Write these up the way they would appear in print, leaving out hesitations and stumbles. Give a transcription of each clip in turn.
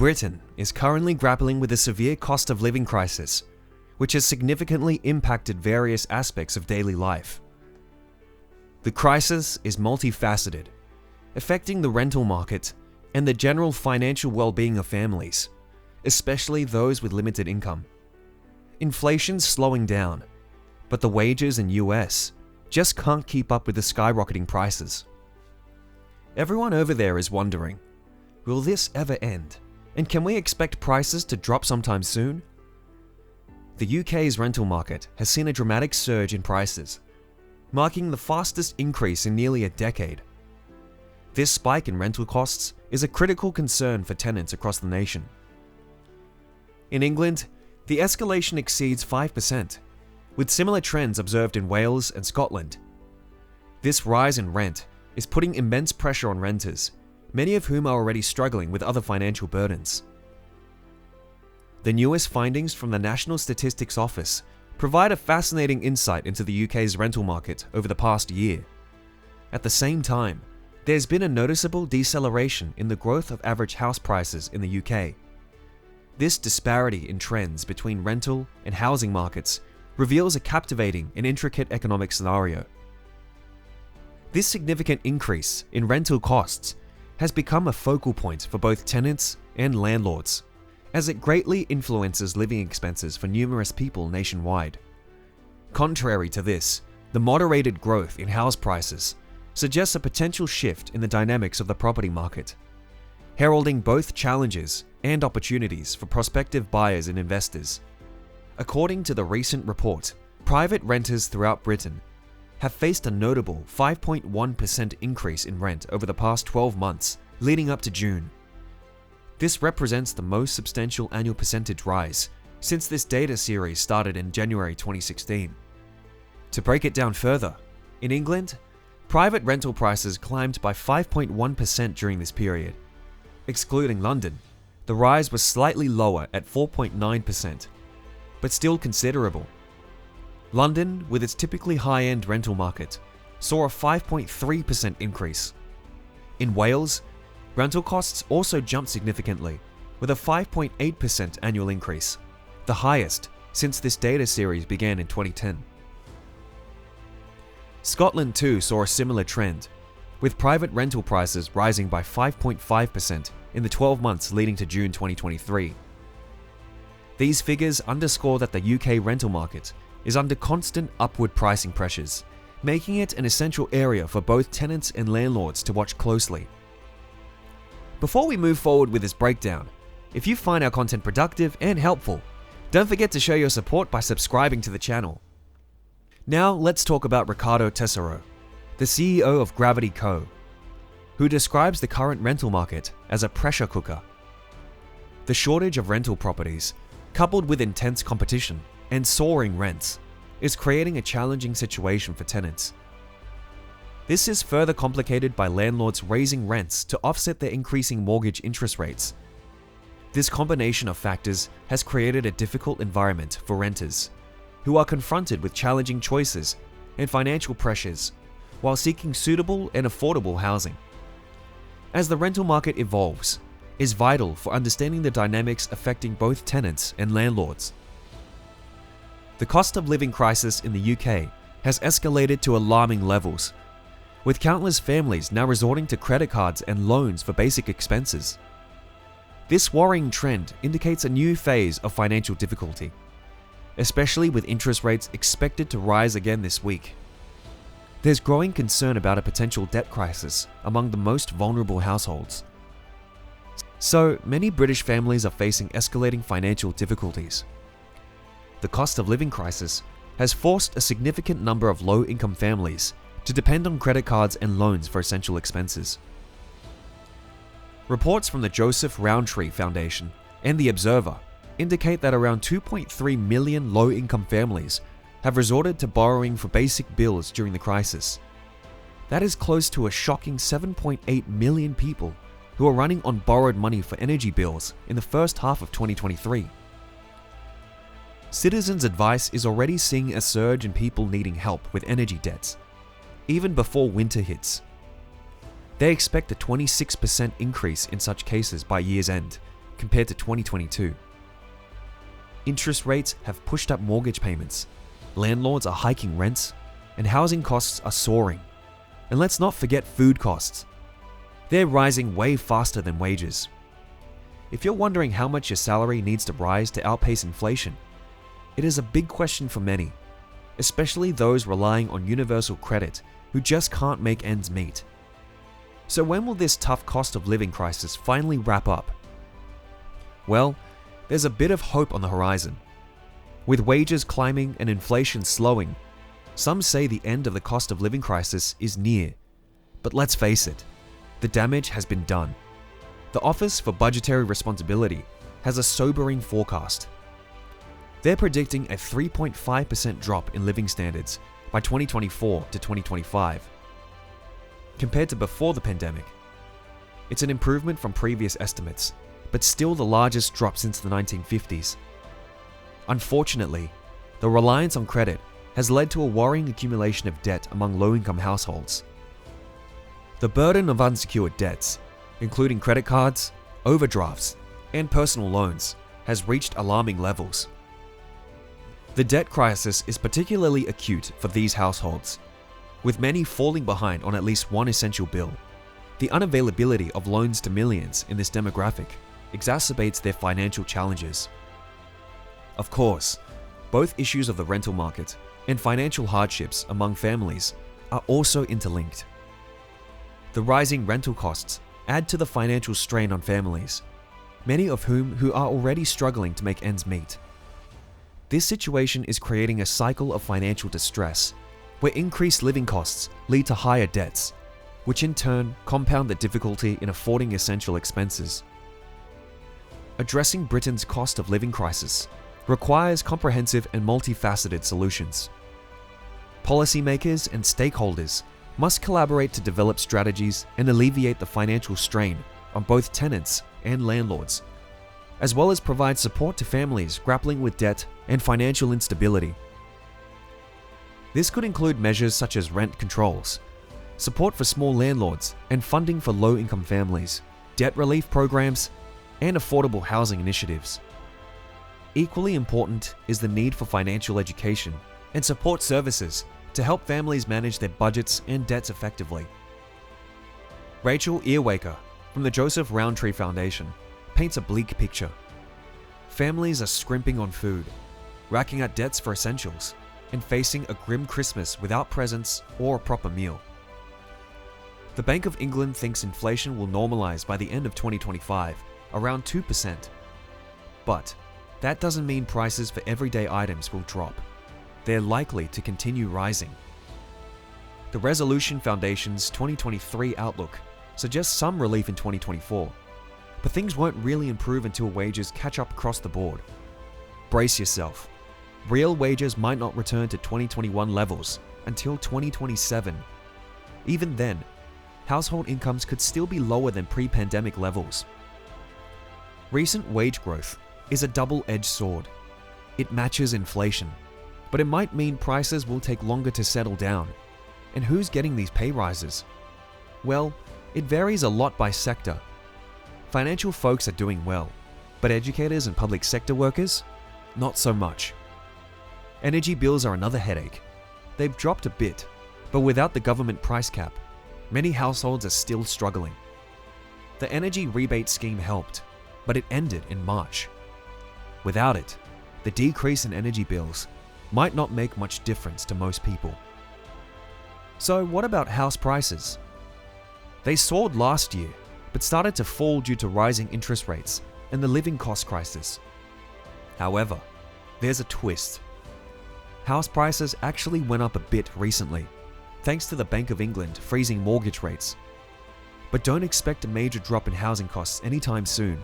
Britain is currently grappling with a severe cost of living crisis, which has significantly impacted various aspects of daily life. The crisis is multifaceted, affecting the rental market and the general financial well-being of families, especially those with limited income. Inflation's slowing down, but the wages in US just can't keep up with the skyrocketing prices. Everyone over there is wondering, will this ever end? And can we expect prices to drop sometime soon? The UK's rental market has seen a dramatic surge in prices, marking the fastest increase in nearly a decade. This spike in rental costs is a critical concern for tenants across the nation. In England, the escalation exceeds 5%, with similar trends observed in Wales and Scotland. This rise in rent is putting immense pressure on renters, many of whom are already struggling with other financial burdens. The newest findings from the National Statistics Office provide a fascinating insight into the UK's rental market over the past year. At the same time, there's been a noticeable deceleration in the growth of average house prices in the UK. This disparity in trends between rental and housing markets reveals a captivating and intricate economic scenario. This significant increase in rental costs has become a focal point for both tenants and landlords, as it greatly influences living expenses for numerous people nationwide. Contrary to this, the moderated growth in house prices suggests a potential shift in the dynamics of the property market, heralding both challenges and opportunities for prospective buyers and investors. According to the recent report, private renters throughout Britain have faced a notable 5.1% increase in rent over the past 12 months, leading up to June. This represents the most substantial annual percentage rise since this data series started in January 2016. To break it down further, in England, private rental prices climbed by 5.1% during this period. Excluding London, the rise was slightly lower at 4.9%, but still considerable. London, with its typically high-end rental market, saw a 5.3% increase. In Wales, rental costs also jumped significantly, with a 5.8% annual increase, the highest since this data series began in 2010. Scotland too saw a similar trend, with private rental prices rising by 5.5% in the 12 months leading to June 2023. These figures underscore that the UK rental market is under constant upward pricing pressures, making it an essential area for both tenants and landlords to watch closely. Before we move forward with this breakdown, if you find our content productive and helpful, don't forget to show your support by subscribing to the channel. Now let's talk about Riccardo Tessero, the CEO of Gravity Co., who describes the current rental market as a pressure cooker. The shortage of rental properties, coupled with intense competition and soaring rents, is creating a challenging situation for tenants. This is further complicated by landlords raising rents to offset their increasing mortgage interest rates. This combination of factors has created a difficult environment for renters, who are confronted with challenging choices and financial pressures while seeking suitable and affordable housing. As the rental market evolves, is vital for understanding the dynamics affecting both tenants and landlords. The cost of living crisis in the UK has escalated to alarming levels, with countless families now resorting to credit cards and loans for basic expenses. This worrying trend indicates a new phase of financial difficulty, especially with interest rates expected to rise again this week. There's growing concern about a potential debt crisis among the most vulnerable households. So, many British families are facing escalating financial difficulties. The cost of living crisis has forced a significant number of low-income families to depend on credit cards and loans for essential expenses. Reports from the Joseph Rowntree Foundation and The Observer indicate that around 2.3 million low-income families have resorted to borrowing for basic bills during the crisis. That is close to a shocking 7.8 million people who are running on borrowed money for energy bills in the first half of 2023. Citizens Advice is already seeing a surge in people needing help with energy debts, even before winter hits. They expect a 26% increase in such cases by year's end, compared to 2022. Interest rates have pushed up mortgage payments, landlords are hiking rents, and housing costs are soaring. And let's not forget food costs. They're rising way faster than wages. If you're wondering how much your salary needs to rise to outpace inflation, it is a big question for many, especially those relying on universal credit who just can't make ends meet. So when will this tough cost of living crisis finally wrap up? Well, there's a bit of hope on the horizon. With wages climbing and inflation slowing, some say the end of the cost of living crisis is near. But let's face it, the damage has been done. The Office for Budgetary Responsibility has a sobering forecast. They're predicting a 3.5% drop in living standards by 2024 to 2025. Compared to before the pandemic, it's an improvement from previous estimates, but still the largest drop since the 1950s. Unfortunately, the reliance on credit has led to a worrying accumulation of debt among low-income households. The burden of unsecured debts, including credit cards, overdrafts, and personal loans, has reached alarming levels. The debt crisis is particularly acute for these households, with many falling behind on at least one essential bill. The unavailability of loans to millions in this demographic exacerbates their financial challenges. Of course, both issues of the rental market and financial hardships among families are also interlinked. The rising rental costs add to the financial strain on families, many of whom are already struggling to make ends meet. This situation is creating a cycle of financial distress, where increased living costs lead to higher debts, which in turn compound the difficulty in affording essential expenses. Addressing Britain's cost of living crisis requires comprehensive and multifaceted solutions. Policymakers and stakeholders must collaborate to develop strategies and alleviate the financial strain on both tenants and landlords, as well as provide support to families grappling with debt and financial instability. This could include measures such as rent controls, support for small landlords, and funding for low-income families, debt relief programs, and affordable housing initiatives. Equally important is the need for financial education and support services to help families manage their budgets and debts effectively. Rachel Earwaker from the Joseph Rowntree Foundation paints a bleak picture. Families are scrimping on food, racking up debts for essentials, and facing a grim Christmas without presents or a proper meal. The Bank of England thinks inflation will normalize by the end of 2025, around 2%. But that doesn't mean prices for everyday items will drop. They're likely to continue rising. The Resolution Foundation's 2023 outlook suggests some relief in 2024, but things won't really improve until wages catch up across the board. Brace yourself. Real wages might not return to 2021 levels until 2027. Even then, household incomes could still be lower than pre-pandemic levels. Recent wage growth is a double-edged sword. It matches inflation, but it might mean prices will take longer to settle down. And who's getting these pay rises? Well, it varies a lot by sector. Financial folks are doing well, but educators and public sector workers? Not so much. Energy bills are another headache. They've dropped a bit, but without the government price cap, many households are still struggling. The energy rebate scheme helped, but it ended in March. Without it, the decrease in energy bills might not make much difference to most people. So what about house prices? They soared last year, but started to fall due to rising interest rates and the living cost crisis. However, there's a twist. House prices actually went up a bit recently, thanks to the Bank of England freezing mortgage rates. But don't expect a major drop in housing costs anytime soon.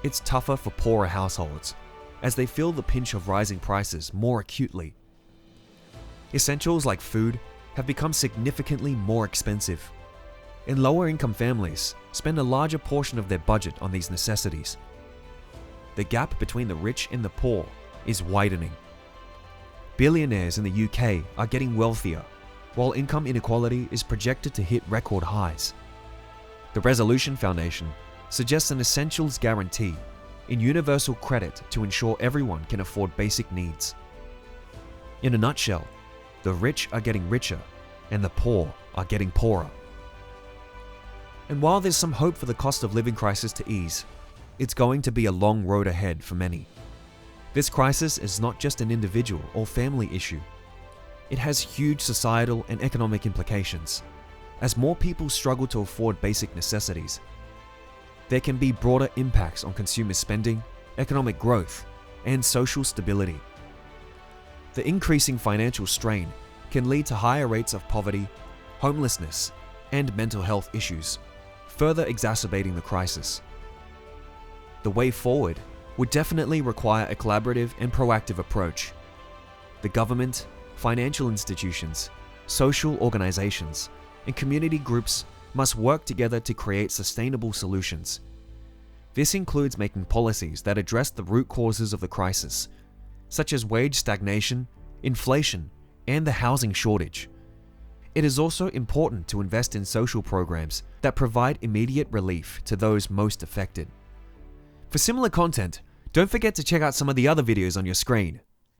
It's tougher for poorer households, as they feel the pinch of rising prices more acutely. Essentials like food have become significantly more expensive, and lower-income families spend a larger portion of their budget on these necessities. The gap between the rich and the poor is widening. Billionaires in the UK are getting wealthier, while income inequality is projected to hit record highs. The Resolution Foundation suggests an essentials guarantee in universal credit to ensure everyone can afford basic needs. In a nutshell, the rich are getting richer and the poor are getting poorer. And while there's some hope for the cost of living crisis to ease, it's going to be a long road ahead for many. This crisis is not just an individual or family issue. It has huge societal and economic implications. As more people struggle to afford basic necessities, there can be broader impacts on consumer spending, economic growth, and social stability. The increasing financial strain can lead to higher rates of poverty, homelessness, and mental health issues, further exacerbating the crisis. The way forward would definitely require a collaborative and proactive approach. The government, financial institutions, social organizations, and community groups must work together to create sustainable solutions. This includes making policies that address the root causes of the crisis, such as wage stagnation, inflation, and the housing shortage. It is also important to invest in social programs that provide immediate relief to those most affected. For similar content, don't forget to check out some of the other videos on your screen.